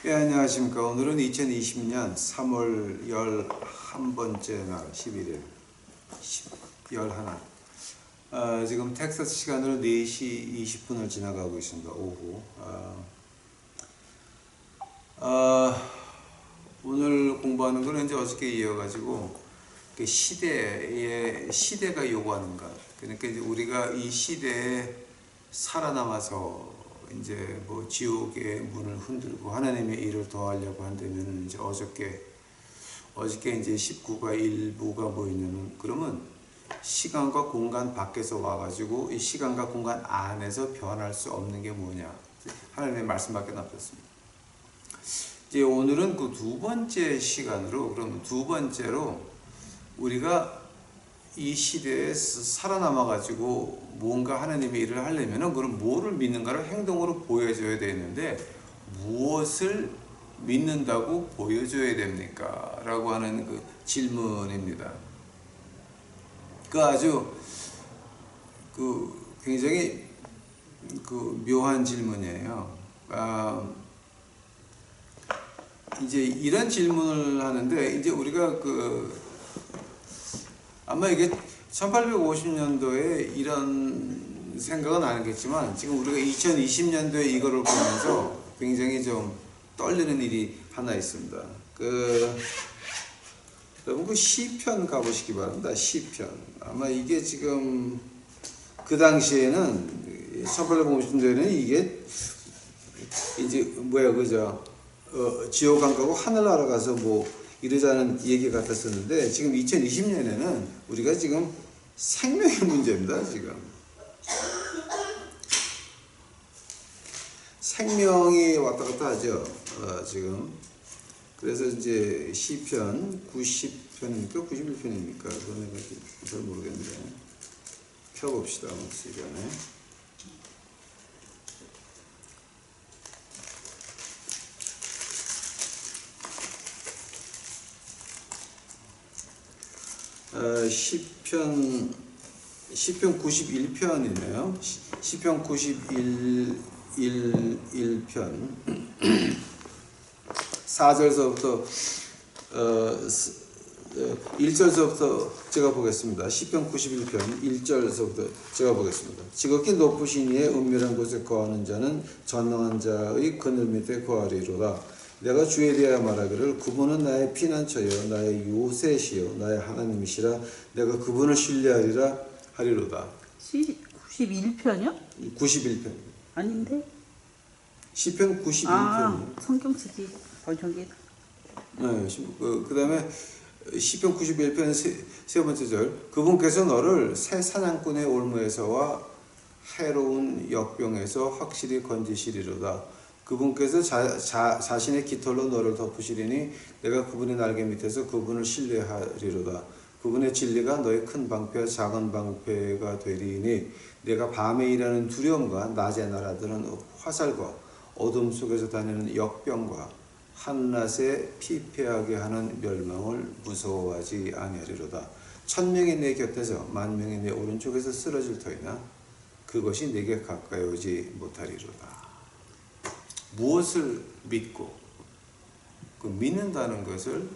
예, 안녕하십니까. 오늘은 2020년 3월 11번째 날, 11일, 11. 지금 텍사스 시간으로 4시 20분을 지나가고 있습니다. 오후. 오늘 공부하는 거는 이제 어저께 이어가지고, 시대가 요구하는 것. 그러니까 이제 우리가 이 시대에 살아남아서 이제 뭐 지옥의 문을 흔들고 하나님의 일을 더하려고 한다면 이제 어저께 이제 19가 일부가 뭐였냐면, 그러면 시간과 공간 밖에서 와가지고 이 시간과 공간 안에서 변할 수 없는 게 뭐냐, 하나님의 말씀밖에 없었습니다. 이제 오늘은 그 두 번째 시간으로, 그럼 두 번째로 우리가 이 시대에 살아남아가지고 뭔가 하나님의 일을 하려면은 그럼 뭐를 믿는가를 행동으로 보여줘야 되는데, 무엇을 믿는다고 보여줘야 됩니까? 라고 하는 그 질문입니다. 그 아주 굉장히 묘한 질문이에요. 이제 이런 질문을 하는데, 이제 우리가 아마 이게 1850년도에 이런 생각은 안 하겠지만, 지금 우리가 2020년도에 이거를 보면서 굉장히 좀 떨리는 일이 하나 있습니다. 여러분 그 시편 가보시기 바랍니다. 시편. 아마 이게 지금 그 당시에는 1850년도에는 이게 이제 지옥 안 가고 하늘나라 가서 뭐 이러자는 얘기 같았었는데, 지금 2020년에는 우리가 지금 생명의 문제입니다. 지금 생명이 왔다 갔다 하죠. 지금 그래서 이제 시편 90편입니까 91편입니까 그건 내가 잘 모르겠는데, 펴봅시다. 시간에 시편 91편이네요. 시편 91편 4절서부터 1절서부터 제가 보겠습니다. 시편 91편 1절서부터 제가 보겠습니다. 지극히 높으신 이의 은밀한 곳에 거하는 자는 전능한 자의 그늘 밑에 거하리로다. 내가 주에 대하여 말하기를 그분은 나의 피난처여 나의 요새시여 나의 하나님이시라. 내가 그분을 신뢰하리라 하리로다. 91편이요? 91편. 아닌데? 시편 91편. 성경 쓰기 번역기. 네, 그 다음에 시편 91편 세 번째 절. 그분께서 너를 새 사냥꾼의 올무에서와 해로운 역병에서 확실히 건지시리로다. 그분께서 자신의 깃털로 너를 덮으시리니 내가 그분의 날개 밑에서 그분을 신뢰하리로다. 그분의 진리가 너의 큰 방패와 작은 방패가 되리니 내가 밤에 일하는 두려움과 낮에 날아드는 화살과 어둠 속에서 다니는 역병과 한낮에 피폐하게 하는 멸망을 무서워하지 아니하리로다. 1000명이 내 곁에서 10,000명이 내 오른쪽에서 쓰러질 터이나 그것이 내게 가까이 오지 못하리로다. 무엇을 믿고, 믿는다는 것을,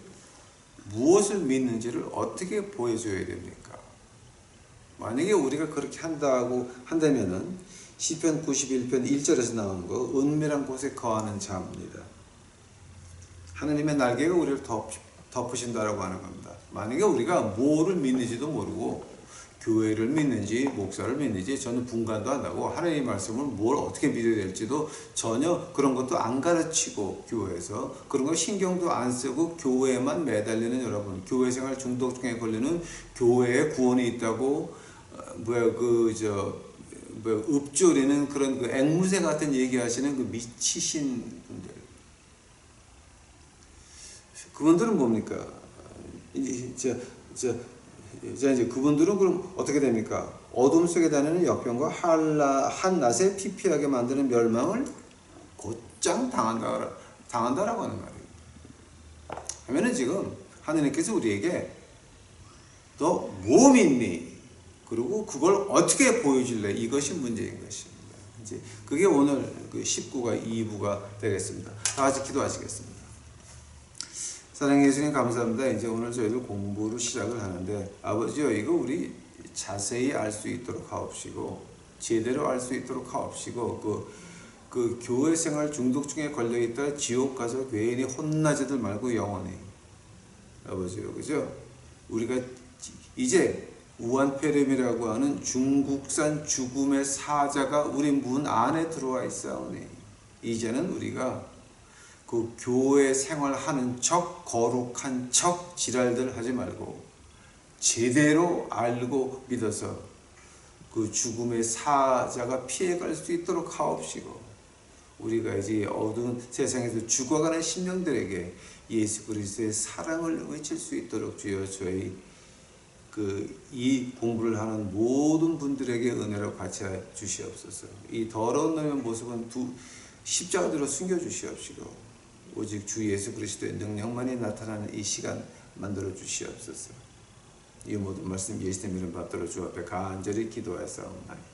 무엇을 믿는지를 어떻게 보여줘야 됩니까? 만약에 우리가 그렇게 한다면은 시편 91편 1절에서 나오는 거, 은밀한 곳에 거하는 자입니다. 하나님의 날개가 우리를 덮으신다라고 하는 겁니다. 만약에 우리가 뭐를 믿는지도 모르고 교회를 믿는지 목사를 믿는지 저는 분간도 한다고, 하나님의 말씀을 뭘 어떻게 믿어야 될지도 전혀 그런 것도 안 가르치고, 교회에서 그런 거 신경도 안 쓰고 교회에만 매달리는 여러분, 교회 생활 중독증에 걸리는, 교회에 구원이 있다고 읊조리는 그런 앵무새 같은 얘기하시는 그 미치신 분들, 그분들은 뭡니까? 이제 그분들은 그럼 어떻게 됩니까? 어둠 속에 다니는 역병과 한낮에 피폐하게 만드는 멸망을 곧장 당한다라고 하는 말이에요. 하면은 지금 하느님께서 우리에게 너 뭐 믿니? 그리고 그걸 어떻게 보여줄래? 이것이 문제인 것입니다. 이제 그게 오늘 그 19가 2부가 되겠습니다. 다 같이 기도하시겠습니다. 사랑해 예수님 감사합니다. 이제 오늘 저희들 공부를 시작을 하는데 아버지요 이거 우리 자세히 알 수 있도록 하옵시고 제대로 알 수 있도록 하옵시고 그 교회 생활 중독증에 걸려 있다 지옥 가서 괜히 혼나지들 말고 영원히 아버지요 그죠? 우리가 이제 우한폐렴이라고 하는 중국산 죽음의 사자가 우리 문 안에 들어와 있사오니 이제는 우리가 그 교회 생활하는 척 거룩한 척 지랄들 하지 말고 제대로 알고 믿어서 그 죽음의 사자가 피해갈 수 있도록 하옵시고 우리가 이제 어두운 세상에서 죽어가는 심령들에게 예수 그리스도의 사랑을 외칠 수 있도록 주여 저희 이 공부를 하는 모든 분들에게 은혜로 같이 주시옵소서. 이 더러운 놈의 모습은 십자가대로 숨겨주시옵시고 오직 주 예수 그리스도의 능력만이 나타나는 이 시간 만들어 주시옵소서. 이 모든 말씀 예수님 이름 받들어 주 앞에 간절히 기도하사옵나이다.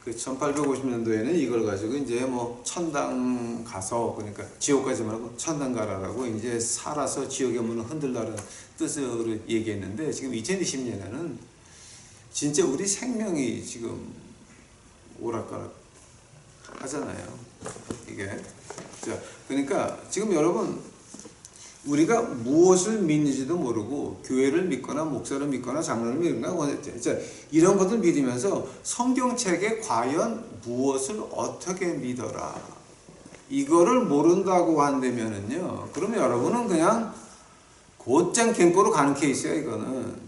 그 1850년도에는 이걸 가지고 이제 뭐 천당 가서 그러니까 지옥 가지 말고 천당 가라라고 이제 살아서 지옥의 문을 흔들라는 뜻으로 얘기했는데 지금 2020년에는 진짜 우리 생명이 지금 오락가락 하잖아요. 이게 자 그러니까 지금 여러분 우리가 무엇을 믿는지도 모르고 교회를 믿거나 목사를 믿거나 장로를 믿거나 자, 이런 것들 믿으면서 성경책에 과연 무엇을 어떻게 믿어라 이거를 모른다고 한다면은요 그러면 여러분은 그냥 곧장 갱꼬로 가는 케이스야 이거는.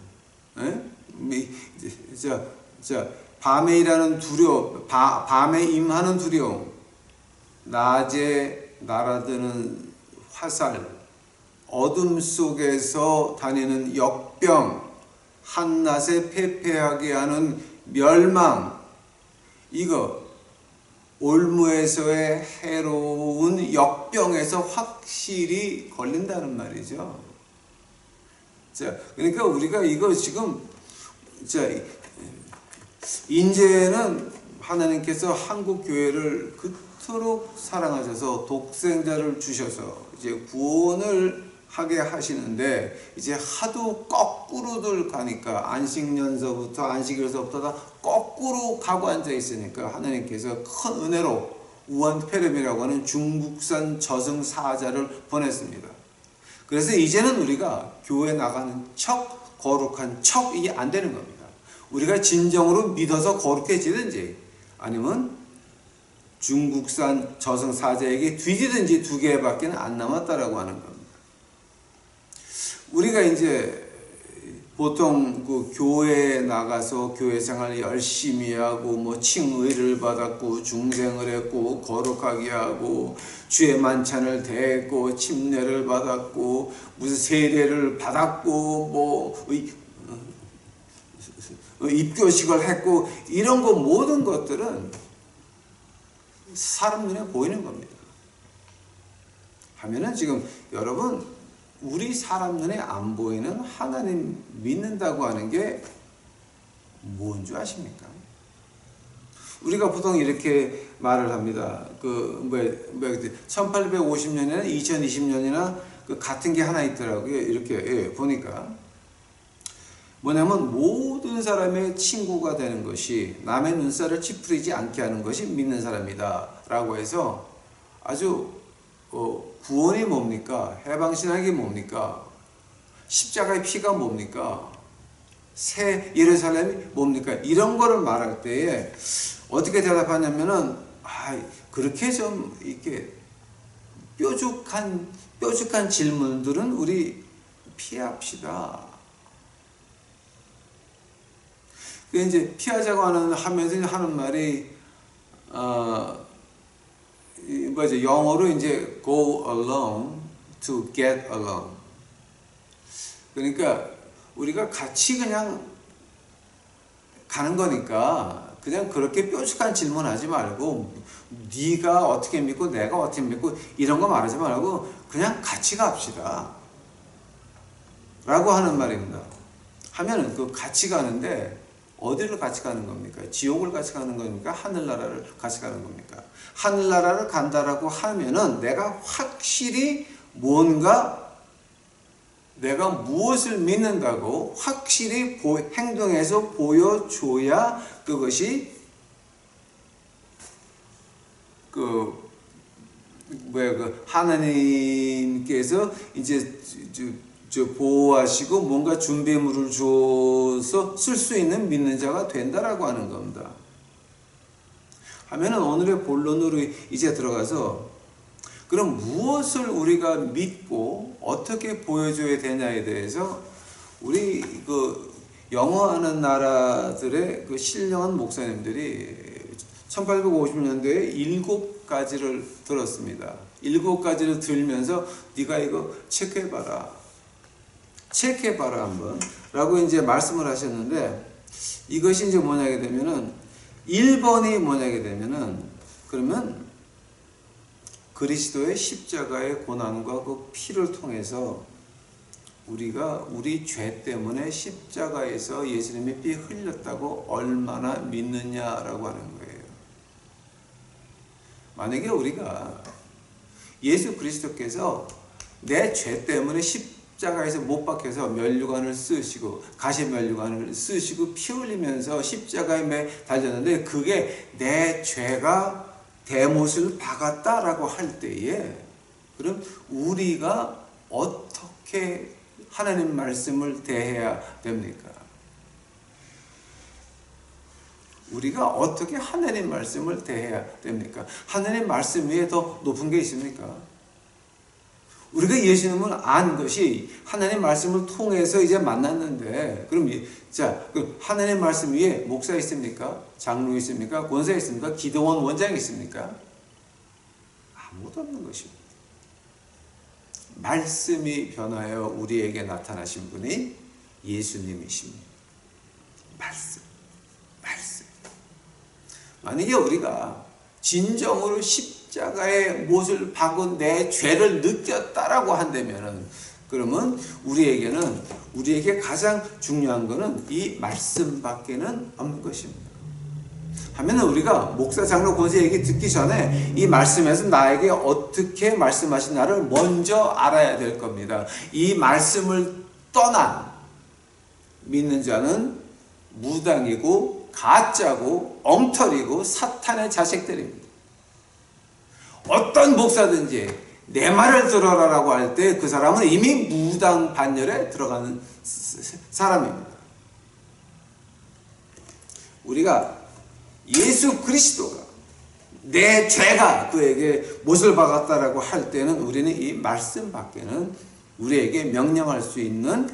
자 밤에 일하는 두려움 밤에 임하는 두려움 낮에 날아드는 화살 어둠 속에서 다니는 역병, 한낮에 패패하게 하는 멸망, 이거 올무에서의 해로운 역병에서 확실히 걸린다는 말이죠. 자, 그러니까 우리가 이거 지금 자 이제는 하나님께서 한국 교회를 그토록 사랑하셔서 독생자를 주셔서 이제 구원을 하게 하시는데 이제 하도 거꾸로들 가니까 안식년서부터 안식일서부터 다 거꾸로 가고 앉아 있으니까 하나님께서 큰 은혜로 우한폐렴이라고 하는 중국산 저승사자를 보냈습니다. 그래서 이제는 우리가 교회 나가는 척 거룩한 척 이게 안 되는 겁니다. 우리가 진정으로 믿어서 거룩해지든지 아니면 중국산 저승사자에게 뒤지든지 두 개밖에 안 남았다라고 하는 겁니다. 우리가 이제 보통 그 교회에 나가서 교회 생활 열심히 하고 뭐 칭의를 받았고 중생을 했고 거룩하게 하고 주의 만찬을 대했고 침례를 받았고 무슨 세례를 받았고 뭐 입교식을 했고 이런 거 모든 것들은 사람 눈에 보이는 겁니다. 하면은 지금 여러분 우리 사람 눈에 안 보이는 하나님 믿는다고 하는 게 뭔 줄 아십니까? 우리가 보통 이렇게 말을 합니다. 1850년이나 2020년이나 그 같은 게 하나 있더라고요. 이렇게 보니까 뭐냐면 모든 사람의 친구가 되는 것이 남의 눈살을 찌푸리지 않게 하는 것이 믿는 사람이다 라고 해서 아주 구원이 뭡니까? 해방신학이 뭡니까? 십자가의 피가 뭡니까? 새 예루살렘이 뭡니까? 이런 거를 말할 때에 어떻게 대답하냐면은 그렇게 좀 이렇게 뾰족한 질문들은 우리 피합시다. 그 이제 피하자고 하면서 하는 말이 영어로 이제 go along to get along. 그러니까 우리가 같이 그냥 가는 거니까 그냥 그렇게 뾰족한 질문하지 말고 네가 어떻게 믿고 내가 어떻게 믿고 이런 거 말하지 말고 그냥 같이 갑시다 라고 하는 말입니다. 하면은 그 같이 가는데 어디를 같이 가는 겁니까? 지옥을 같이 가는 겁니까? 하늘나라를 같이 가는 겁니까? 하늘나라를 간다라고 하면은 내가 확실히 뭔가 내가 무엇을 믿는다고 확실히 행동에서 보여줘야 그것이 하나님께서 이제 보호하시고 뭔가 준비물을 줘서 쓸 수 있는 믿는 자가 된다라고 하는 겁니다. 하면은 오늘의 본론으로 이제 들어가서 그럼 무엇을 우리가 믿고 어떻게 보여줘야 되냐에 대해서 우리 영어하는 나라들의 신령한 목사님들이 1850년대에 7가지를 들었습니다. 7가지를 들면서 네가 이거 체크해봐라 한번 라고 이제 말씀을 하셨는데, 이것이 이제 뭐냐게 되면은 1번이 뭐냐게 되면은 그러면 그리스도의 십자가의 고난과 그 피를 통해서 우리가 우리 죄 때문에 십자가에서 예수님의 피 흘렸다고 얼마나 믿느냐라고 하는 거예요. 만약에 우리가 예수 그리스도께서 내 죄 때문에 십자가에서 못 박혀서 면류관을 쓰시고 가시면류관을 쓰시고 피 흘리면서 십자가에 매 달렸는데 그게 내 죄가 대못을 박았다라고 할 때에 그럼 우리가 어떻게 하나님 말씀을 대해야 됩니까? 우리가 어떻게 하나님 말씀을 대해야 됩니까? 하나님 말씀 위에 더 높은 게 있습니까? 우리가 예수님을 안 것이 하나님 말씀을 통해서 이제 만났는데, 그럼 하나님 말씀 위에 목사 있습니까? 장로 있습니까? 권사 있습니까? 기도원 원장 있습니까? 아무것도 없는 것입니다. 말씀이 변하여 우리에게 나타나신 분이 예수님이십니다. 말씀. 만약에 우리가 진정으로 십자가의 못을 박은 내 죄를 느꼈다라고 한다면은, 그러면 우리에게 가장 중요한 것은 이 말씀밖에는 없는 것입니다. 하면은 우리가 목사, 장로, 권사 얘기 듣기 전에 이 말씀에서 나에게 어떻게 말씀하시나를 먼저 알아야 될 겁니다. 이 말씀을 떠난 믿는 자는 무당이고 가짜고 엉터리고 사탄의 자식들입니다. 어떤 목사든지 내 말을 들어라라고 할 때 그 사람은 이미 무당 반열에 들어가는 사람입니다. 우리가 예수 그리스도가 내 죄가 그에게 못을 박았다라고 할 때는 우리는 이 말씀 밖에는 우리에게 명령할 수 있는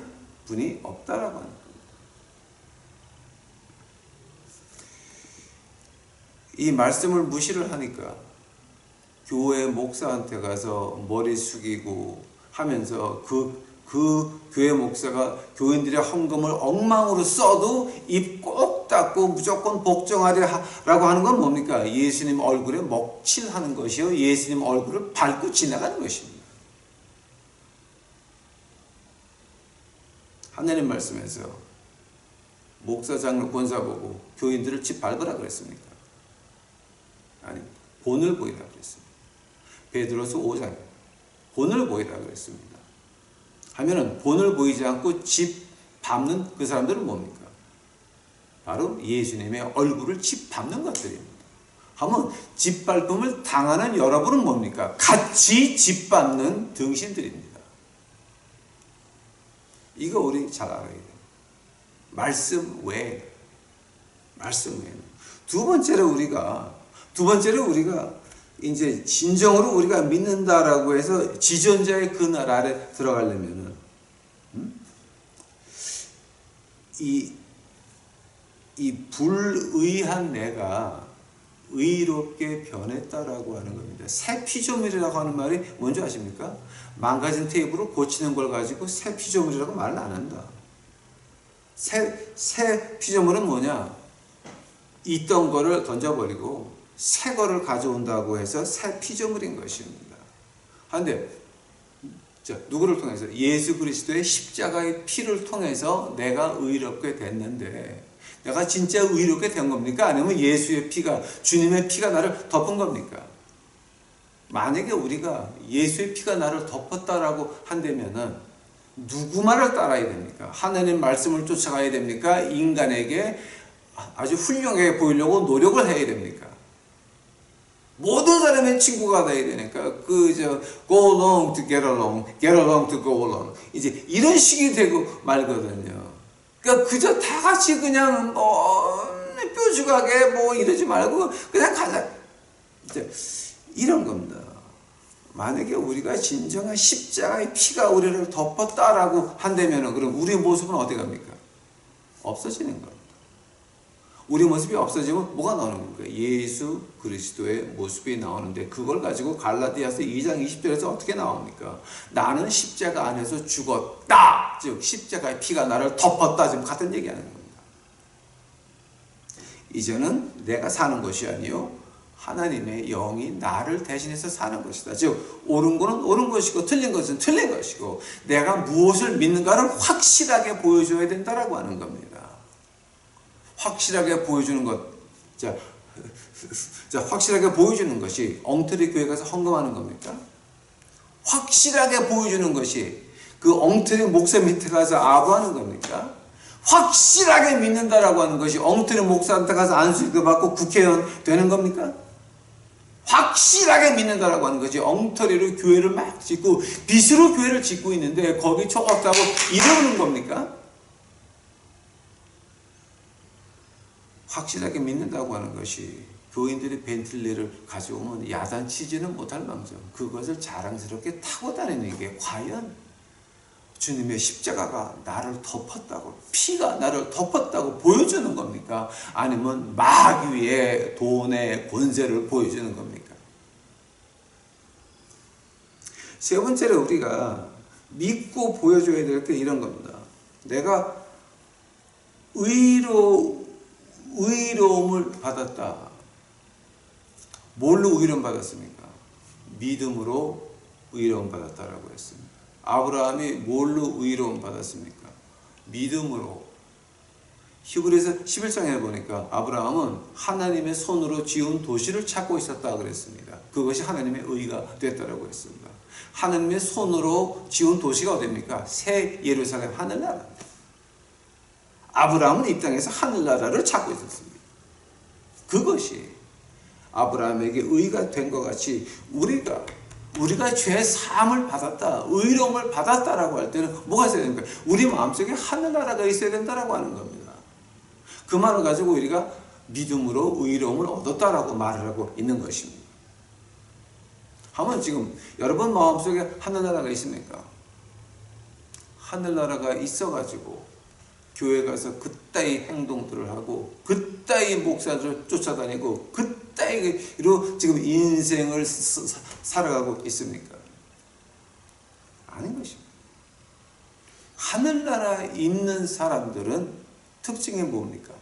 분이 없다라고 합니다. 이 말씀을 무시를 하니까 교회 목사한테 가서 머리 숙이고 하면서 그 교회 목사가 교인들의 헌금을 엉망으로 써도 입 꼭 닫고 무조건 복종하라고 하는 건 뭡니까? 예수님 얼굴에 먹칠하는 것이요, 예수님 얼굴을 밟고 지나가는 것입니다. 하나님 말씀에서 목사, 장로, 권사 보고 교인들을 집 밟으라 그랬습니까? 아니, 본을 보이라 그랬습니다. 베드로서 5장 본을 보이라 그랬습니다. 하면은 본을 보이지 않고 집 밟는 그 사람들은 뭡니까? 바로 예수님의 얼굴을 집 밟는 것들입니다. 하면 집 밟음을 당하는 여러분은 뭡니까? 같이 집 밟는 등신들입니다. 이거 우리 잘 알아야 돼요. 말씀 외에는. 두 번째로 우리가 이제 진정으로 우리가 믿는다라고 해서 지존자의 그날 아래 들어가려면은 이 불의한 내가 의롭게 변했다라고 하는 겁니다. 새 피조물이라고 하는 말이 뭔지 아십니까? 망가진 테이블을 고치는 걸 가지고 새 피조물이라고 말을 안 한다. 새 피조물은 뭐냐? 있던 거를 던져버리고 새 거를 가져온다고 해서 새 피조물인 것입니다. 그런데 누구를 통해서? 예수 그리스도의 십자가의 피를 통해서 내가 의롭게 됐는데, 내가 진짜 의롭게 된 겁니까? 아니면 예수의 피가, 주님의 피가 나를 덮은 겁니까? 만약에 우리가 예수의 피가 나를 덮었다라고 한다면은 누구 말을 따라야 됩니까? 하나님 말씀을 쫓아가야 됩니까? 인간에게 아주 훌륭하게 보이려고 노력을 해야 됩니까? 모든 사람의 친구가 돼야 되니까 go along to get along, get along to go along 이제 이런 식이 되고 말거든요. 그러니까 그저 다 같이 그냥 뾰족하게 뭐 이러지 말고 그냥 가자. 이제 이런 겁니다. 만약에 우리가 진정한 십자가의 피가 우리를 덮었다라고 한다면 그럼 우리의 모습은 어디 갑니까? 없어지는 겁니다. 우리 모습이 없어지면 뭐가 나오는 겁니까? 예수 그리스도의 모습이 나오는데 그걸 가지고 갈라디아서 2장 20절에서 어떻게 나옵니까? 나는 십자가 안에서 죽었다. 즉 십자가의 피가 나를 덮었다. 지금 같은 얘기하는 겁니다. 이제는 내가 사는 것이 아니요 하나님의 영이 나를 대신해서 사는 것이다. 즉 옳은 것은 옳은 것이고 틀린 것은 틀린 것이고 내가 무엇을 믿는가를 확실하게 보여줘야 된다라고 하는 겁니다. 확실하게 보여주는 것. 자, 확실하게 보여주는 것이 엉터리 교회 가서 헌금하는 겁니까? 확실하게 보여주는 것이 그 엉터리 목사 밑에 가서 아부하는 겁니까? 확실하게 믿는다라고 하는 것이 엉터리 목사한테 가서 안수기도 받고 국회의원 되는 겁니까? 확실하게 믿는다라고 하는 것이 엉터리로 교회를 막 짓고 빚으로 교회를 짓고 있는데 거기 초각다고 이러는 겁니까? 확실하게 믿는다고 하는 것이 교인들이 벤틀리를 가져오면 야단치지는 못할 망정 그것을 자랑스럽게 타고 다니는 게 과연 주님의 십자가가 나를 덮었다고 피가 나를 덮었다고 보여주는 겁니까? 아니면 마귀의 돈의 권세를 보여주는 겁니까? 세 번째로 우리가 믿고 보여줘야 될 게 이런 겁니다. 내가 의로움을 받았다. 뭘로 의로움 받았습니까? 믿음으로 의로움 받았다라고 했습니다. 아브라함이 뭘로 의로움 받았습니까? 믿음으로. 히브리서 11장에 보니까 아브라함은 하나님의 손으로 지은 도시를 찾고 있었다 그랬습니다. 그것이 하나님의 의가 됐다라고 했습니다. 하나님의 손으로 지은 도시가 어디입니까? 새 예루살렘 하늘나라입니다. 아브라함은 이 땅에서 하늘나라를 찾고 있었습니다. 그것이 아브라함에게 의가 된 것 같이 우리가 죄 사함을 받았다, 의로움을 받았다라고 할 때는 뭐가 있어야 됩니까? 우리 마음속에 하늘나라가 있어야 된다라고 하는 겁니다. 그 말을 가지고 우리가 믿음으로 의로움을 얻었다라고 말을 하고 있는 것입니다. 한번 지금 여러분 마음속에 하늘나라가 있습니까? 하늘나라가 있어가지고 교회 가서 그따위 행동들을 하고 그따위 목사들을 쫓아다니고 그따위로 지금 인생을 살아가고 있습니까? 아닌 것입니다. 하늘나라에 있는 사람들은 특징이 뭡니까?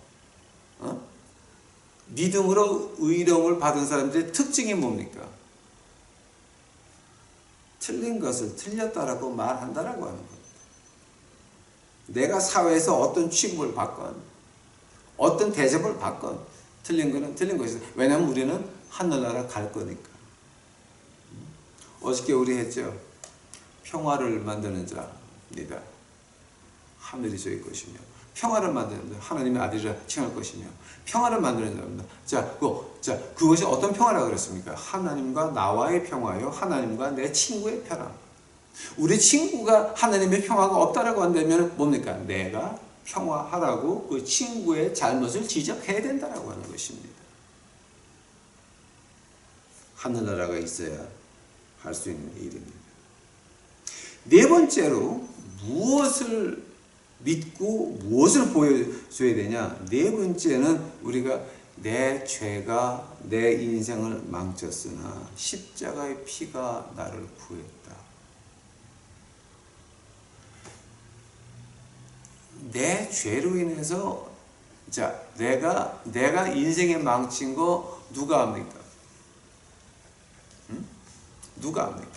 믿음으로 의로움을 받은 사람들의 특징이 뭡니까? 틀린 것을 틀렸다라고 말한다라고 하는 겁니다. 내가 사회에서 어떤 취급을 받건 어떤 대접을 받건 틀린 것은 틀린 것이다. 왜냐하면 우리는 하늘나라 갈 거니까. 어저께 우리 했죠. 평화를 만드는 자입니다. 하늘이 저희 것이며 평화를 만드는 자 하나님의 아들이라 칭할 것이며 평화를 만드는 자입니다. 그것이 어떤 평화라고 그랬습니까? 하나님과 나와의 평화요. 하나님과 내 친구의 평화. 우리 친구가 하나님의 평화가 없다라고 한다면 뭡니까? 내가 평화하라고 그 친구의 잘못을 지적해야 된다라고 하는 것입니다. 하늘나라가 있어야 할 수 있는 일입니다. 네 번째로 무엇을 믿고 무엇을 보여줘야 되냐? 네 번째는 우리가 내 죄가 내 인생을 망쳤으나 십자가의 피가 나를 구했다. 내 죄로 인해서 내가 인생에 망친 거 누가 합니까? 누가 합니까?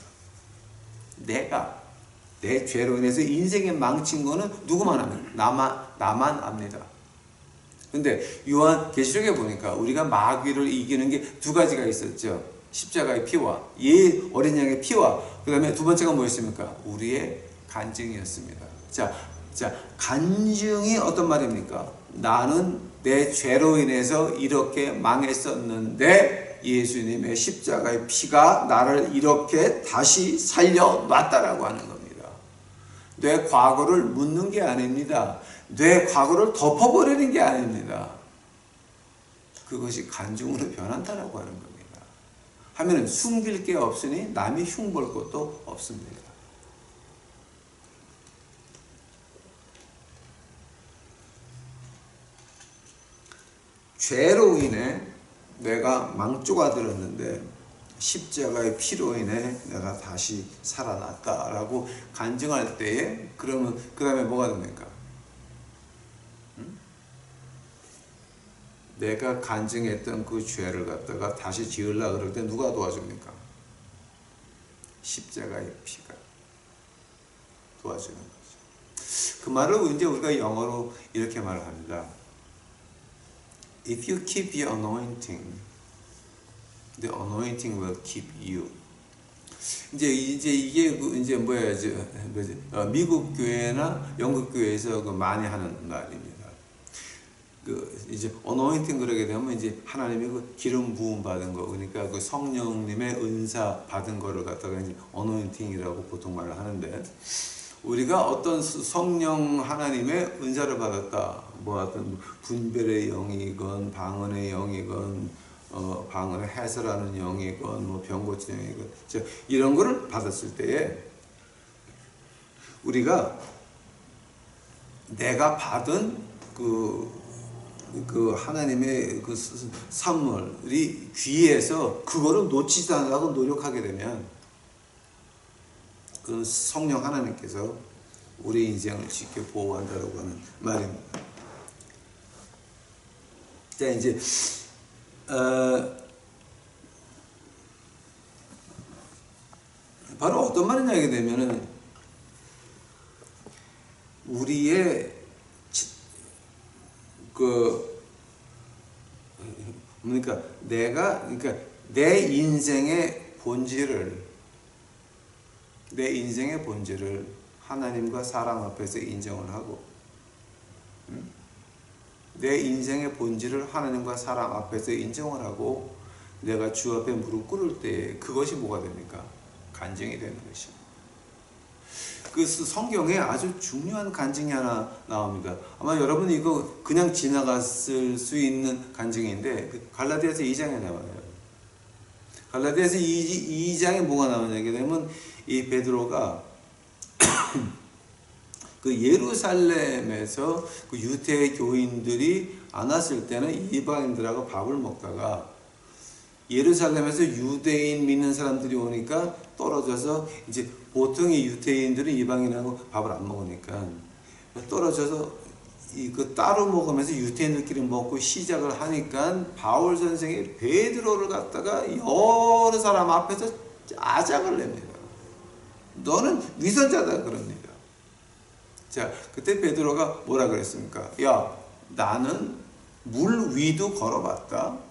내가 내 죄로 인해서 인생에 망친 거는 누구만 합니까? 나만 압니다. 근데 요한 계시록에 보니까 우리가 마귀를 이기는 게 두 가지가 있었죠. 십자가의 피와 어린 양의 피와 그 다음에 두 번째가 뭐였습니까? 우리의 간증이었습니다. 자, 간증이 어떤 말입니까? 나는 내 죄로 인해서 이렇게 망했었는데 예수님의 십자가의 피가 나를 이렇게 다시 살려놨다라고 하는 겁니다. 내 과거를 묻는 게 아닙니다. 내 과거를 덮어버리는 게 아닙니다. 그것이 간증으로 변한다라고 하는 겁니다. 하면은 숨길 게 없으니 남이 흉볼 것도 없습니다. 죄로 인해 내가 망조가들었는데 십자가의 피로 인해 내가 다시 살아났다라고 간증할 때에 그러면 그 다음에 뭐가 됩니까? 내가 간증했던 그 죄를 갖다가 다시 지으려고 그럴 때 누가 도와줍니까? 십자가의 피가 도와주는 거죠. 그 말을 이제 우리가 영어로 이렇게 말합니다. If you keep your anointing, the anointing will keep you. 이제 이게 이제 미국 교회나 영국 교회에서 많이 하는 말입니다. 이제 어노인팅 그러게 되면 이제 하나님이 그 기름 부음 받은 거, 그러니까 그 성령님의 은사 받은 거를 갖다가 이제 어노인팅이라고 보통 말을 하는데, 우리가 어떤 성령 하나님의 은사를 받았다, 뭐 어떤 분별의 영이건 방언의 영이건 방언을 해설하는 영이건 뭐 병 고치는 영이건 이런 거를 받았을 때에 우리가 내가 받은 그 하나님의 그 선물이 귀해서 그거를 놓치지 않으려고 노력하게 되면 그 성령 하나님께서 우리 인생을 지켜 보호한다고 하는 말입니다. 자, 이제 바로 어떤 말이냐 하게 되면은 우리의 그러니까 내 인생의 본질을 하나님과 사람 앞에서 인정을 하고, 내 인생의 본질을 하나님과 사람 앞에서 인정을 하고 내가 주 앞에 무릎 꿇을 때 그것이 뭐가 됩니까? 간증이 되는 것입니다. 그 성경에 아주 중요한 간증이 하나 나옵니다. 아마 여러분이 이거 그냥 지나갔을 수 있는 간증인데 갈라디아서 2장에 나와요. 갈라디아서 2장에 뭐가 나오냐게 되면 이 베드로가 그 예루살렘에서 그 유대 교인들이 안 왔을 때는 이방인들하고 밥을 먹다가 예루살렘에서 유대인 믿는 사람들이 오니까 떨어져서 이제 보통의 유대인들은 이방인하고 밥을 안 먹으니까 떨어져서 그 따로 먹으면서 유대인들끼리 먹고 시작을 하니까 바울 선생이 베드로를 갖다가 여러 사람 앞에서 아작을 냅니다. 너는 위선자다 그럽니다. 자, 그때 베드로가 뭐라 그랬습니까? 야, 나는 물 위도 걸어봤다.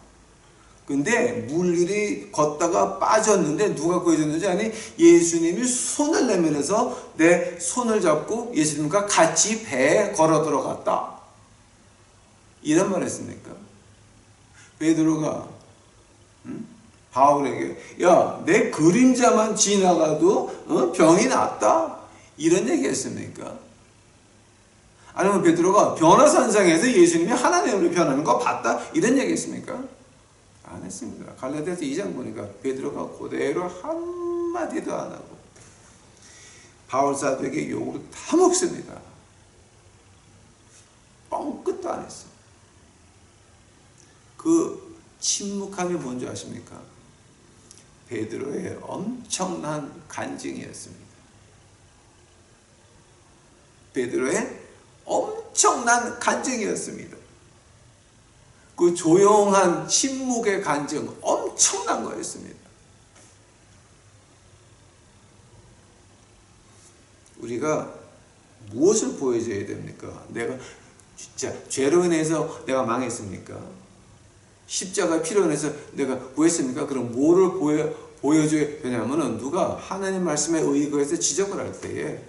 근데 물 위를 걷다가 빠졌는데 누가 구해줬는지 아니? 예수님이 손을 내밀어서 내 손을 잡고 예수님과 같이 배에 걸어 들어갔다. 이런 말 했습니까? 베드로가 바울에게 야, 내 그림자만 지나가도 병이 낫다? 이런 얘기 했습니까? 아니면 베드로가 변화산상에서 예수님이 하나님으로 변하는 거 봤다? 이런 얘기 했습니까? 안 했습니다. 갈라디아서 2장 보니까 베드로가 그대로 한마디도 안 하고 바울 사도에게 욕을 다 먹습니다. 뻥끗도 안 했어. 그 침묵함이 뭔지 아십니까? 베드로의 엄청난 간증이었습니다. 베드로의 엄청난 간증이었습니다. 그 조용한 침묵의 간증 엄청난 거였습니다. 우리가 무엇을 보여줘야 됩니까? 내가 진짜 죄로 인해서 내가 망했습니까? 십자가 피로 인해서 내가 구했습니까? 그럼 뭐를 보여줘야 되냐면은 누가 하나님 말씀에 의거해서 지적을 할 때에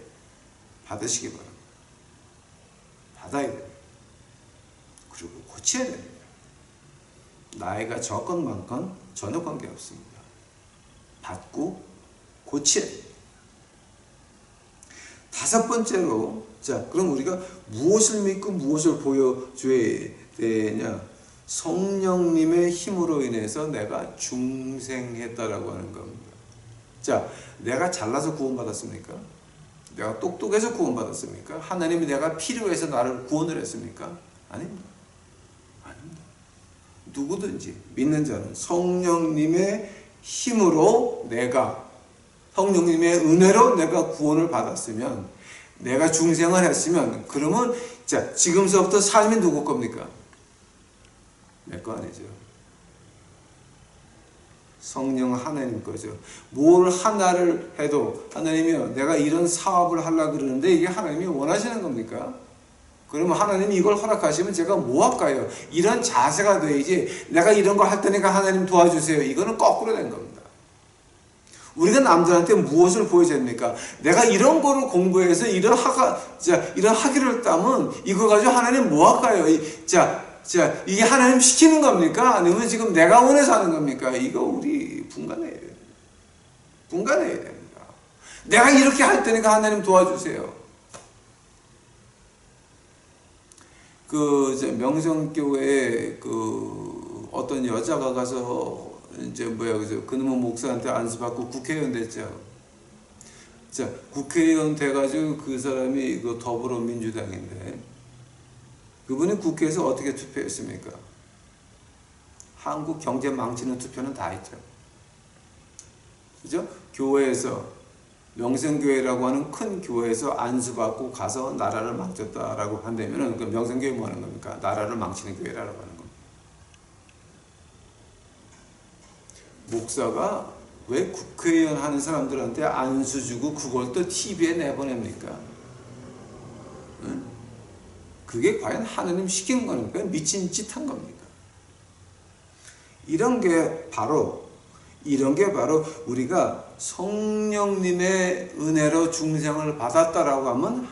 받으시기 바랍니다. 받아야 됩니다. 그리고 고쳐야 됩니다. 나이가 적건 많건 전혀 관계없습니다. 받고 고쳐야 됩니다. 다섯 번째로, 자, 그럼 우리가 무엇을 믿고 무엇을 보여줘야 되냐? 성령님의 힘으로 인해서 내가 중생했다라고 하는 겁니다. 자, 내가 잘나서 구원받았습니까? 내가 똑똑해서 구원받았습니까? 하나님이 내가 필요해서 나를 구원을 했습니까? 아닙니다. 아닙니다. 누구든지 믿는 자는 성령님의 힘으로 내가, 성령님의 은혜로 내가 구원을 받았으면, 내가 중생을 했으면, 그러면 자, 지금서부터 삶이 누구 겁니까? 내 거 아니죠. 성령 하나님 거죠. 뭘 하나를 해도 하나님이요, 내가 이런 사업을 하려고 그러는데 이게 하나님이 원하시는 겁니까? 그러면 하나님이 이걸 허락하시면 제가 뭐 할까요? 이런 자세가 돼야지, 내가 이런 거 할 테니까 하나님 도와주세요. 이거는 거꾸로 된 겁니다. 우리가 남들한테 무엇을 보여줘야 됩니까? 내가 이런 거를 공부해서 이런 학위를 따면 이거 가지고 하나님 뭐 할까요? 자, 이게 하나님 시키는 겁니까? 아니면 지금 내가 원해서 하는 겁니까? 이거 우리 분간해야 됩니다. 분간해야 됩니다. 내가 이렇게 할 테니까 하나님 도와주세요. 명성교회에 어떤 여자가 가서 그놈의 목사한테 안수받고 국회의원 됐죠. 자, 국회의원 돼가지고 그 사람이 더불어민주당인데, 그분이 국회에서 어떻게 투표했습니까? 한국 경제 망치는 투표는 다 했죠. 그죠? 교회에서, 명성교회라고 하는 큰 교회에서 안수받고 가서 나라를 망쳤다라고 한다면은, 그 명성교회 뭐 하는 겁니까? 나라를 망치는 교회라고 하는 겁니다. 목사가 왜 국회의원 하는 사람들한테 안수 주고 그걸 또 TV에 내보냅니까? 응? 그게 과연 하나님 시킨 겁니까? 미친 짓 한 겁니까? 이런 게 바로 우리가 성령님의 은혜로 중생을 받았다라고 하면은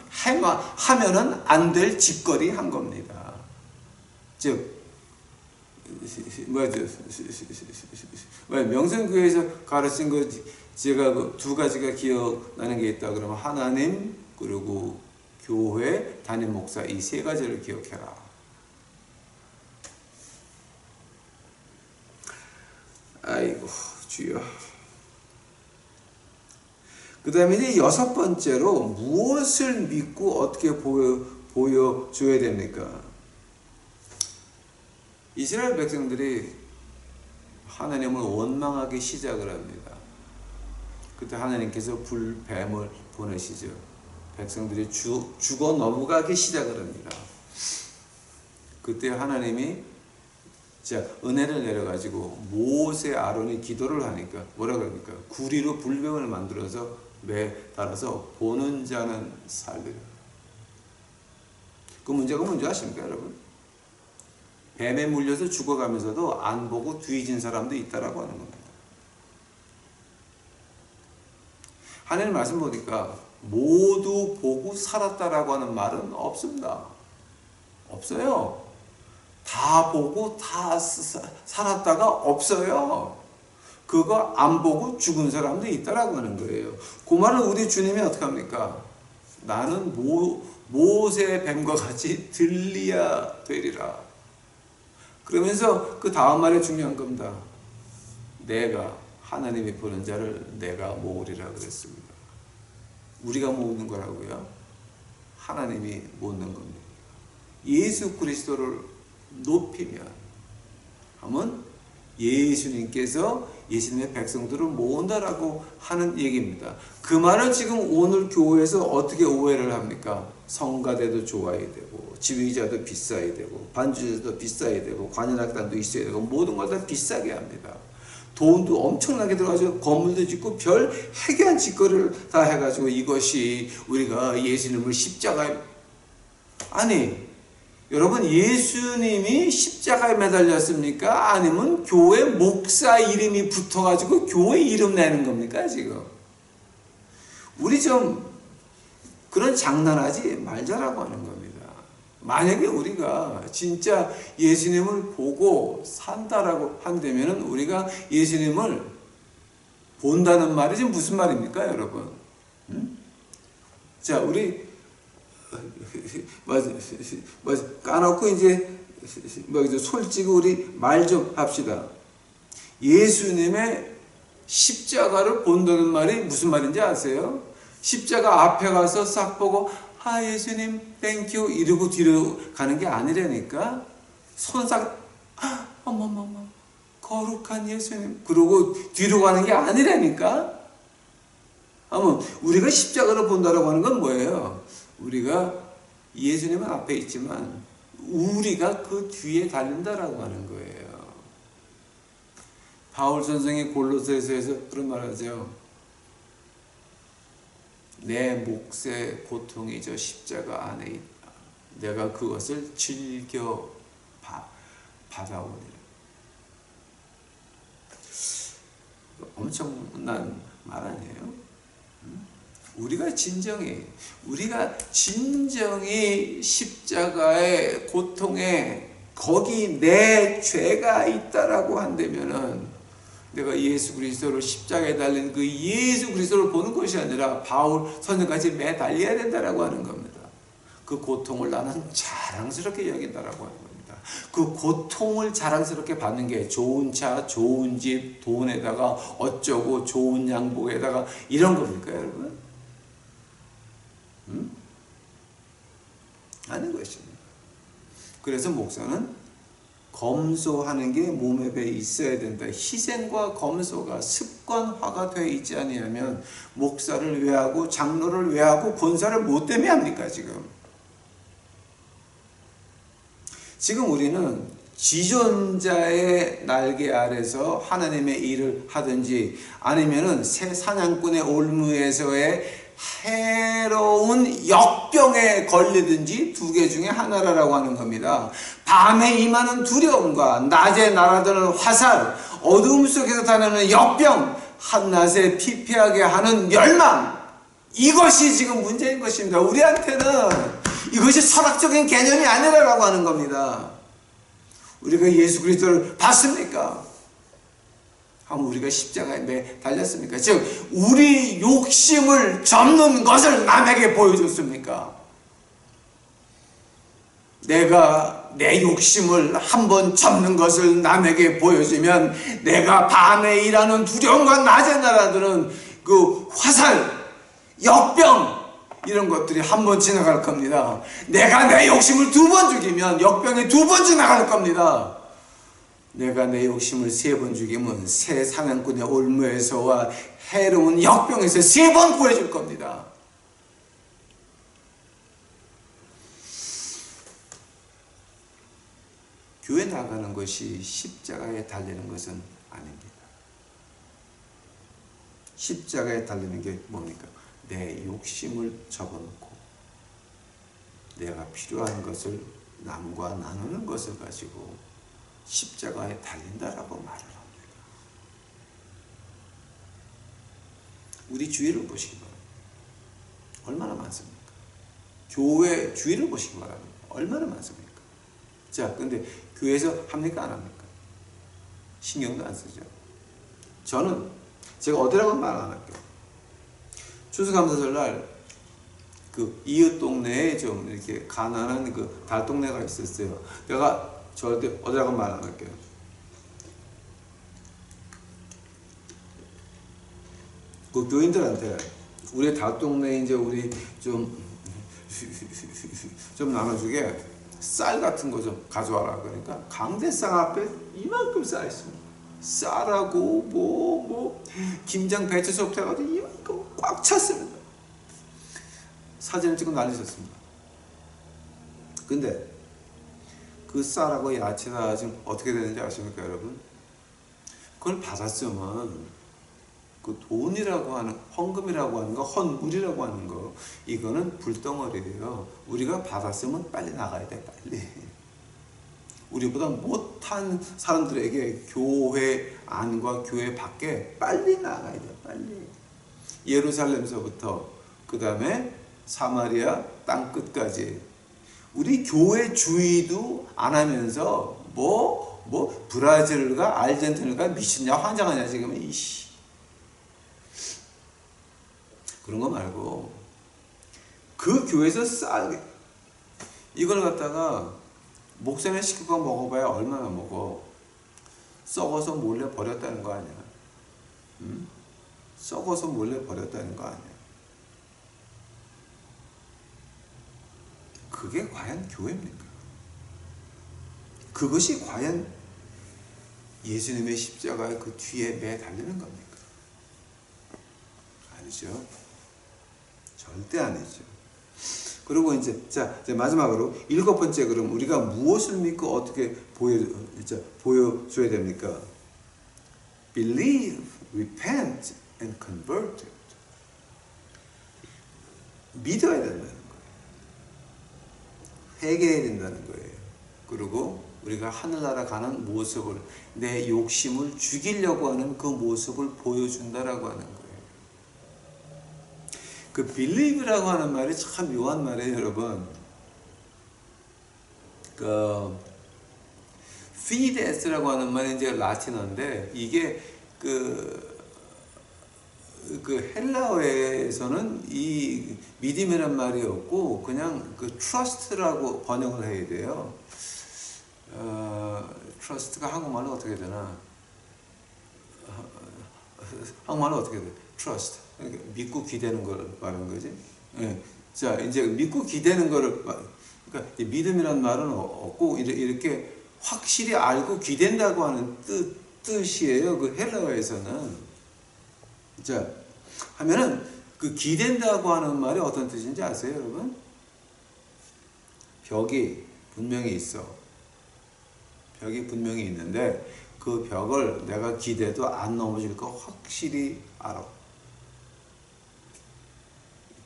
안 될 짓거리 한 겁니다. 즉, 명성교회에서 가르친 거 제가 두 가지가 기억나는 게 있다 그러면 하나님, 그리고 교회, 담임 목사, 이 세 가지를 기억해라. 아이고 주여. 그 다음에 이제 여섯 번째로 무엇을 믿고 어떻게 보여줘야 됩니까? 이스라엘 백성들이 하나님을 원망하기 시작을 합니다. 그때 하나님께서 불뱀을 보내시죠. 백성들이 죽어 넘어가기 시작을 합니다. 그때 하나님이 은혜를 내려가지고 모세, 아론이 기도를 하니까 뭐라 그럽니까? 구리로 불뱀을 만들어서 매달아서 보는 자는 살리라. 그 문제가 뭔지 아십니까, 여러분? 뱀에 물려서 죽어가면서도 안 보고 뒤진 사람도 있다라고 하는 겁니다. 하나님 말씀 보니까 모두 보고 살았다라고 하는 말은 없습니다. 없어요. 다 보고 다 살았다가 없어요. 그거 안 보고 죽은 사람도 있다라고 하는 거예요. 그 말을 우리 주님이 어떻게 합니까? 나는 모세 뱀과 같이 들려야 되리라. 그러면서 그 다음 말에 중요한 겁니다. 내가 하나님이 보는 자를 내가 모으리라 그랬습니다. 우리가 모으는 거라고요? 하나님이 모으는 겁니다. 예수 그리스도를 높이면 하면 예수님께서 예수님의 백성들을 모은다라고 하는 얘기입니다. 그 말을 지금 오늘 교회에서 어떻게 오해를 합니까? 성가대도 좋아야 되고, 지휘자도 비싸야 되고, 반주자도 비싸야 되고, 관현악단도 있어야 되고, 모든 걸 다 비싸게 합니다. 돈도 엄청나게 들어가지고 건물도 짓고 별 해괴한 짓거리를 다 해가지고 이것이 우리가 예수님을 십자가에, 아니 여러분, 예수님이 십자가에 매달렸습니까? 아니면 교회 목사 이름이 붙어가지고 교회 이름 내는 겁니까, 지금? 우리 좀 그런 장난하지 말자라고 하는 겁니다. 만약에 우리가 진짜 예수님을 보고 산다라고 한다면 우리가 예수님을 본다는 말이 지금 무슨 말입니까, 여러분? 자, 우리 맞아 까놓고 이제 솔직히 우리 말 좀 합시다. 예수님의 십자가를 본다는 말이 무슨 말인지 아세요? 십자가 앞에 가서 싹 보고 예수님 땡큐 이러고 뒤로 가는 게 아니라니까. 손상 어머머머 거룩한 예수님 그러고 뒤로 가는 게 아니라니까. 우리가 십자가를 본다라고 하는 건 뭐예요? 우리가 예수님은 앞에 있지만 우리가 그 뒤에 달린다라고 하는 거예요. 바울 선생이 골로새서에서 그런 말하죠. 내 몫의 고통이 저 십자가 안에 있다. 내가 그것을 즐겨 받아오리라. 엄청난 말 아니에요? 우리가 진정히 십자가의 고통에 거기 내 죄가 있다라고 한다면은 내가 예수 그리스도를 십자가에 달린 그 예수 그리스도를 보는 것이 아니라 바울 선생까지 매달려야 된다라고 하는 겁니다. 그 고통을 나는 자랑스럽게 여긴다라고 하는 겁니다. 그 고통을 자랑스럽게 받는 게 좋은 차, 좋은 집, 돈에다가 어쩌고 좋은 양복에다가 이런 겁니까, 여러분? 아닌 것입니다. 그래서 목사는 검소하는 게 몸에 배 있어야 된다. 희생과 검소가 습관화가 되어 있지 아니하면 목사를 왜 하고 장로를 왜 하고 권사를 뭐 때문에 합니까, 지금? 지금 우리는 지존자의 날개 아래서 하나님의 일을 하든지 아니면은 새 사냥꾼의 올무에서의 해로운 역병에 걸리든지 두 개 중에 하나라고 하는 겁니다. 밤에 임하는 두려움과 낮에 날아드는 화살, 어두움 속에서 다니는 역병, 한낮에 피폐하게 하는 멸망, 이것이 지금 문제인 것입니다. 우리한테는 이것이 철학적인 개념이 아니라고 하는 겁니다. 우리가 예수 그리스도를 봤습니까? 우리가 십자가에 매달렸습니까? 즉 우리 욕심을 접는 것을 남에게 보여줬습니까? 내가 내 욕심을 한번 접는 것을 남에게 보여주면 내가 밤에 일하는 두려움과 낮에 날아드는 그 화살, 역병 이런 것들이 한 번 지나갈 겁니다. 내가 내 욕심을 두 번 죽이면 역병이 두 번 지나갈 겁니다. 내가 내 욕심을 세 번 죽이면 새 사냥꾼의 올무에서와 해로운 역병에서 세 번 구해줄 겁니다. 교회 나가는 것이 십자가에 달리는 것은 아닙니다. 십자가에 달리는 게 뭡니까? 내 욕심을 접어놓고 내가 필요한 것을 남과 나누는 것을 가지고 십자가에 달린다라고 말을 합니다. 우리 주위를 보시기 바랍니다. 얼마나 많습니까? 교회 주위를 보시기 바랍니다. 얼마나 많습니까? 자, 근데 교회에서 합니까? 안 합니까? 신경도 안 쓰죠. 제가 어디라고 말 안 할게요. 추수감사절 그 이웃 동네에 좀 이렇게 가난한 그 달동네가 있었어요. 내가 절대 어디라고 말 안 할게요. 그 교인들한테 우리 달동네 이제 우리 좀 나눠주게 쌀 같은 거 좀 가져와라. 그러니까 강대상 앞에 이만큼 쌀 있습니다. 쌀하고 김장 배추서부터 해가지고 이만큼 꽉 찼습니다. 사진을 찍고 난리쳤습니다. 근데 그 쌀하고 야채가 지금 어떻게 되는지 아십니까, 여러분? 그걸 받았으면 그 돈이라고 하는, 헌금이라고 하는 거, 헌물이라고 하는 거, 이거는 불덩어리예요. 우리가 받았으면 빨리 나가야 돼, 빨리. 우리보다 못한 사람들에게 교회 안과 교회 밖에 빨리 나가야 돼요. 빨리. 예루살렘서부터 그 다음에 사마리아 땅 끝까지 우리 교회 주의도 안 하면서 브라질과 아르헨티나가 미쳤냐 환장하냐 지금 이씨 그런 거 말고 그 교회에서 싸게 이걸 갖다가 목사님 시키고 먹어봐야 얼마나 먹어. 썩어서 몰래 버렸다는 거 아니야. 응? 썩어서 몰래 버렸다는 거 아니야. 그게 과연 교회입니까? 그것이 과연 예수님의 십자가의 그 뒤에 매달리는 겁니까? 아니죠. 절대 아니죠. 그리고 이제 마지막으로 7번째 그럼 우리가 무엇을 믿고 어떻게 보여줘야 됩니까? Believe, repent and convert. 믿어야 된다는 거예요. 회개해야 된다는 거예요. 그리고 우리가 하늘나라 가는 모습을 내 욕심을 죽이려고 하는 그 모습을 보여준다라고 하는 거예요. 그 believe라고 하는 말이 참 묘한 말이에요, 여러분. 그 fides,라고 하는 말이 이제 라틴어인데 이게 그 헬라어에서는 이 믿음이란 말이 없고 그냥 그 trust라고 번역을 해야 돼요. trust가 한국말로 어떻게 되나? 한국말로 어떻게 돼? trust. 그러니까 믿고 기대는 걸 말하는 거지. 예. 자, 이제 믿고 기대는 거를 그러니까 믿음이란 말은 없고 이렇게 확실히 알고 기댄다고 하는 뜻이에요. 그 헬라어에서는. 자, 하면은 그 기댄다고 하는 말이 어떤 뜻인지 아세요, 여러분? 벽이 분명히 있어. 벽이 분명히 있는데 그 벽을 내가 기대도 안 넘어질 거 확실히 알아.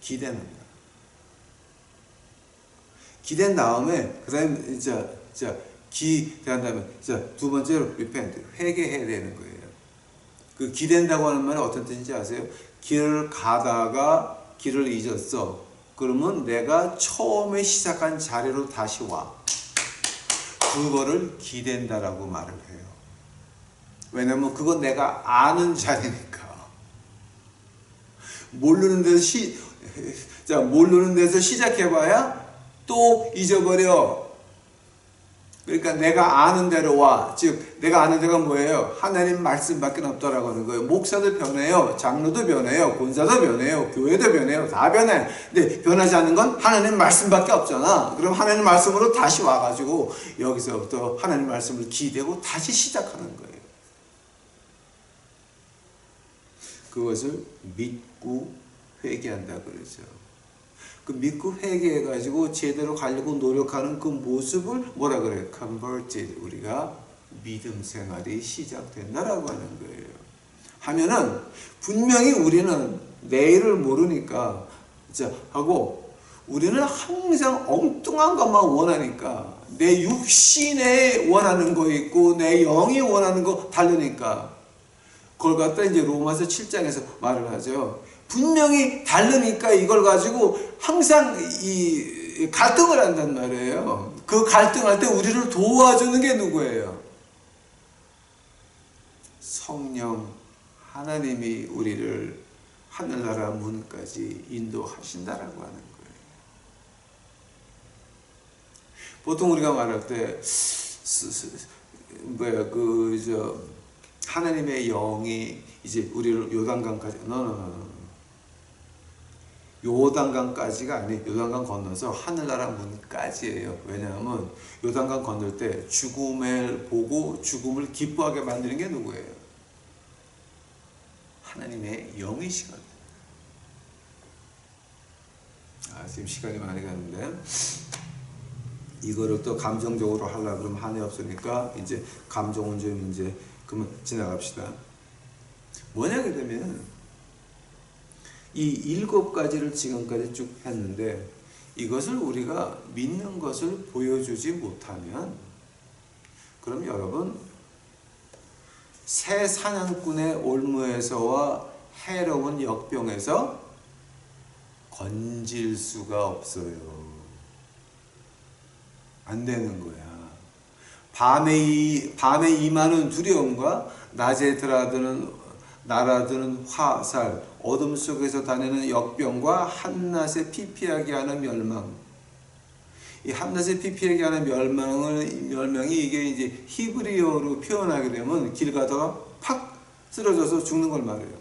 기대는 거야. 기댄 다음에 그 다음에 기대한 다음에 두 번째로 repent, 회개해야 되는 거예요. 그 기댄다고 하는 말은 어떤 뜻인지 아세요? 길을 가다가 길을 잊었어. 그러면 내가 처음에 시작한 자리로 다시 와. 그거를 기댄다라고 말을 해요. 왜냐면 그건 내가 아는 자리니까. 모르는 데서 시작해봐야 또 잊어버려. 그러니까 내가 아는 대로 와. 즉 내가 아는 데가 뭐예요? 하나님 말씀밖에 없다라고 하는 거예요. 목사도 변해요. 장로도 변해요. 권사도 변해요. 교회도 변해요. 다 변해. 근데 변하지 않는 건 하나님 말씀밖에 없잖아. 그럼 하나님 말씀으로 다시 와가지고 여기서부터 하나님 말씀을 기대고 다시 시작하는 거예요. 그것을 믿고 회개한다 그러죠. 그 믿고 회개해가지고 제대로 가려고 노력하는 그 모습을 뭐라 그래요? converted. 우리가 믿음 생활이 시작된다라고 하는 거예요. 하면은 분명히 우리는 내일을 모르니까 하고 우리는 항상 엉뚱한 것만 원하니까 내 육신에 원하는 거 있고 내 영이 원하는 거 다르니까 그걸 갖다 이제 로마서 7장에서 말을 하죠. 분명히 다르니까 이걸 가지고 항상 이 갈등을 한단 말이에요. 그 갈등할 때 우리를 도와주는 게 누구예요? 성령 하나님이 우리를 하늘나라 문까지 인도하신다라고 하는 거예요. 보통 우리가 말할 때 하나님의 영이 이제 우리를 요단강까지 요단강까지가 아니 요단강 건너서 하늘나라 문까지예요. 왜냐하면 요단강 건널 때 죽음을 보고 죽음을 기뻐하게 만드는 게 누구예요? 하나님의 영이시거든요. 지금 시간이 많이 갔는데 이거를 또 감정적으로 하려고 그러면 한이 없으니까 이제 감정은 좀 이제 그러면 지나갑시다. 뭐냐게 되면 이 7가지를 지금까지 쭉 했는데 이것을 우리가 믿는 것을 보여주지 못하면 그럼 여러분 새 사냥꾼의 올무에서와 해로운 역병에서 건질 수가 없어요. 안 되는 거야. 밤에 임하는 두려움과 낮에 날아드는 화살, 어둠 속에서 다니는 역병과 한낮에 피피하게 하는 멸망. 이 한낮에 피피하게 하는 멸망이 이게 이제 히브리어로 표현하게 되면 길 가다가 팍 쓰러져서 죽는 걸 말해요.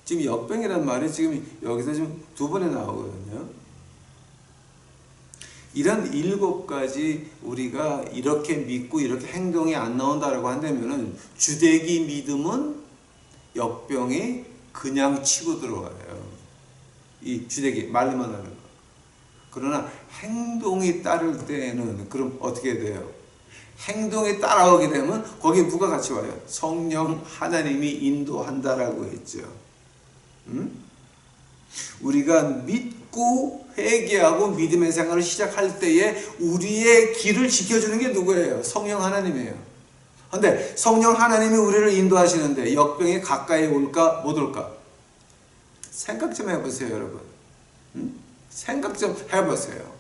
지금 역병이란 말이 지금 여기서 지금 2번에 나오거든요. 이런 7가지 우리가 이렇게 믿고 이렇게 행동이 안 나온다라고 한다면은 주대기 믿음은 역병이 그냥 치고 들어가요. 이 주대기 말로만 하는 거. 그러나 행동이 따를 때에는 그럼 어떻게 돼요? 행동이 따라오게 되면 거기에 누가 같이 와요? 성령 하나님이 인도한다라고 했죠. 우리가 믿고 회개하고 믿음의 생활을 시작할 때에 우리의 길을 지켜주는 게 누구예요? 성령 하나님이에요. 그런데 성령 하나님이 우리를 인도하시는데 역병이 가까이 올까 못 올까? 생각 좀 해보세요, 여러분. 생각 좀 해보세요.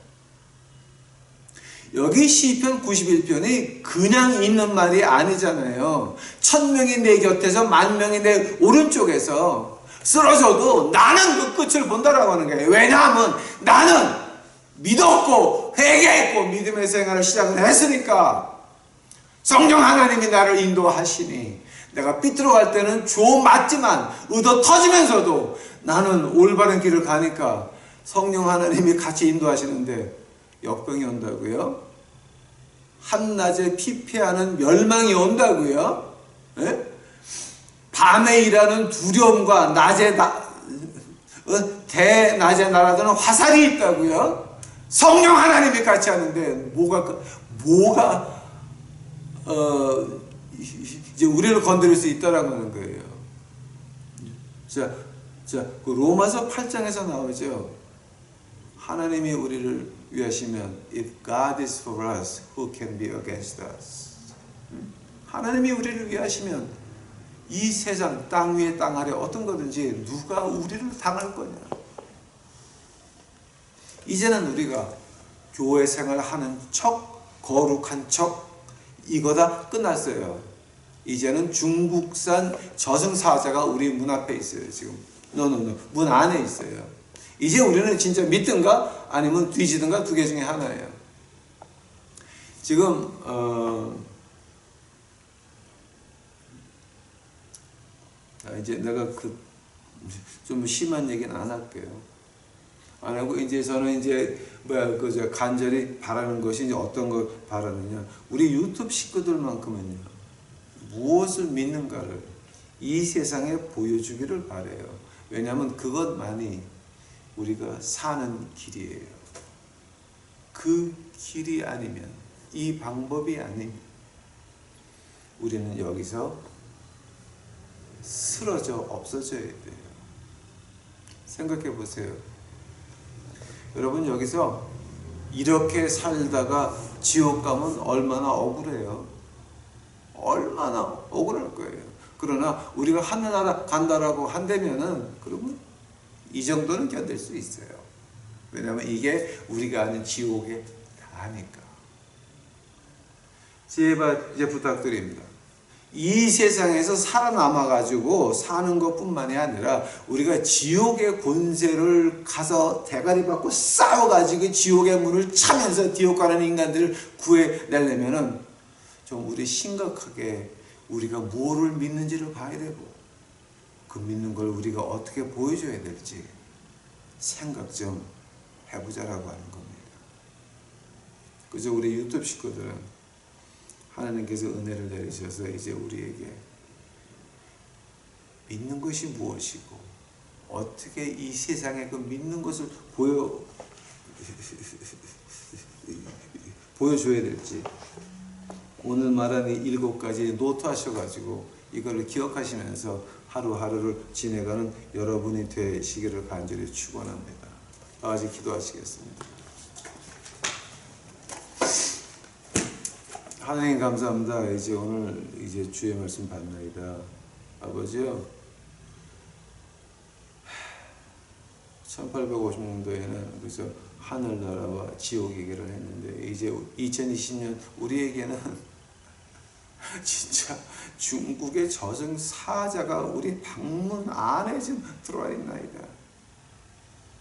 여기 시편 91편이 그냥 있는 말이 아니잖아요. 1000명이 내 곁에서 10,000명이 내 오른쪽에서 쓰러져도 나는 그 끝을 본다라고 하는 거예요. 왜냐하면 나는 믿었고 회개했고 믿음의 생활을 시작을 했으니까 성령 하나님이 나를 인도하시니 내가 삐뚤어갈 때는 좀 맞지만 의도 터지면서도 나는 올바른 길을 가니까 성령 하나님이 같이 인도하시는데 역병이 온다고요? 한낮에 피폐하는 멸망이 온다고요? 예? 밤에 일하는 두려움과 대낮에 날아드는 화살이 있다고요? 성령 하나님이 같이 하는데 뭐가 이제 우리를 건드릴 수 있다라고 하는 거예요. 그 로마서 8장에서 나오죠. 하나님이 우리를 위하시면 If God is for us, who can be against us? 하나님이 우리를 위하시면 이 세상 땅 위에 땅 아래 어떤 거든지 누가 우리를 당할 거냐. 이제는 우리가 교회 생활하는 척 거룩한 척 이거다 끝났어요. 이제는 중국산 저승사자가 우리 문 앞에 있어요. 지금 문 안에 있어요. 이제 우리는 진짜 믿든가 아니면 뒤지든가 2개 중에 하나예요. 지금 이제 내가 좀 심한 얘기는 안 할게요. 안 하고 이제 저는 이제 간절히 바라는 것이 이제 어떤 걸 바라느냐. 우리 유튜브 식구들만큼은요. 무엇을 믿는가를 이 세상에 보여주기를 바래요. 왜냐하면 그것만이 우리가 사는 길이에요. 그 길이 아니면 이 방법이 아니면 우리는 여기서 쓰러져 없어져야 돼요. 생각해 보세요. 여러분 여기서 이렇게 살다가 지옥 가면 얼마나 억울해요. 얼마나 억울할 거예요. 그러나 우리가 하늘나라 간다라고 한다면은 그러면 이 정도는 견딜 수 있어요. 왜냐하면 이게 우리가 아는 지옥의 다니까. 제발 이제 부탁드립니다. 이 세상에서 살아남아가지고 사는 것뿐만이 아니라 우리가 지옥의 권세를 가서 대가리 받고 싸워가지고 지옥의 문을 차면서 지옥 가는 인간들을 구해내려면은 좀 우리 심각하게 우리가 뭐를 믿는지를 봐야 되고 그 믿는 걸 우리가 어떻게 보여줘야 될지 생각 좀 해보자라고 하는 겁니다. 그저 우리 유튜브 식구들은 하나님께서 은혜를 내리셔서 이제 우리에게 믿는 것이 무엇이고 어떻게 이 세상에 그 믿는 것을 보여줘야 될지 오늘 말한 이 7가지 노트하셔가지고 이걸 기억하시면서 하루하루를 지내가는 여러분이 되시기를 간절히 축원합니다. 다 같이 기도하시겠습니다. 하나님 감사합니다. 이제 오늘 이제 주의 말씀 받나이다. 아버지요, 1850년도에는 그래서 하늘나라와 지옥 얘기를 했는데 이제 2020년 우리에게는 진짜 중국의 저승사자가 우리 방문 안에 지금 들어와 있나이다.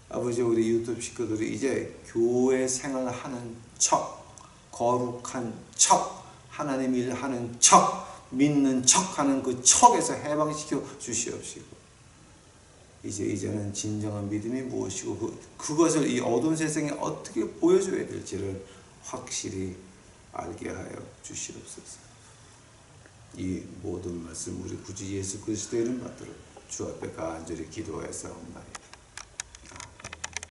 아버지, 우리 유튜브 식구들이 이제 교회 생활하는 척, 거룩한 척, 하나님 일하는 척, 믿는 척하는 그 척에서 해방시켜 주시옵시고, 이제는 진정한 믿음이 무엇이고 그것을 이 어두운 세상에 어떻게 보여줘야 될지를 확실히 알게 하여 주시옵소서. 이 모든 말씀 우리 구주 예수 그리스도의 이름 받들어 주 앞에 간절히 기도하였사옵나이다.